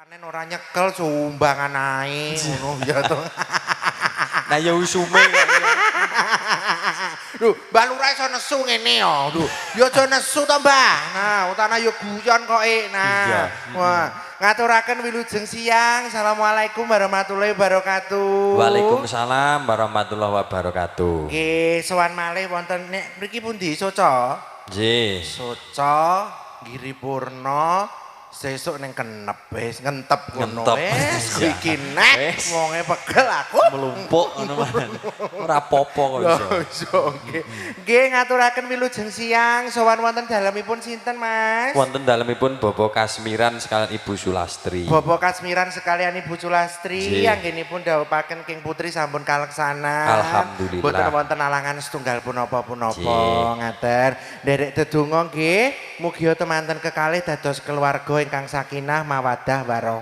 Panen ora nyekel sumbangan ae ngono ya to. Nah ya usume kok ya. Lho, Mbak Lurah iso nesu ngene ya. Lho, ya aja nesu to, Mbah. Nah, utana ya guyon kok Nah. Iya. Wah, ngaturaken wilujeng siang. Assalamualaikum warahmatullahi wabarakatuh. Waalaikumsalam warahmatullahi wabarakatuh. Nggih, sowan malih wonten nek mriki pundi Soco? Nggih. Soco, Giripurna, sesuk ning kenep wis ngentep ngono Ngentep. wis Ya. iki nek Wis. wonge pegel aku Melumpuk ngono man. Ora apa-apa kok iso. iso nggih nggih ngaturaken wilujeng siang sowan wonten dalemipun sinten Mas Wonten dalemipun Bobo Kasmiran sekalian Ibu Sulastri. Bobo Kasmiran sekalian Ibu Sulastri Nggih. anggenipun dawuhaken King Putri sampun kaleksana Alhamdulillah. boten wonten alangan setunggal punapa-punapa Nggih. ngaten nderek dedonga nggih mugi temanten kekalih dados keluarga ingkang sakinah mawaddah warahmah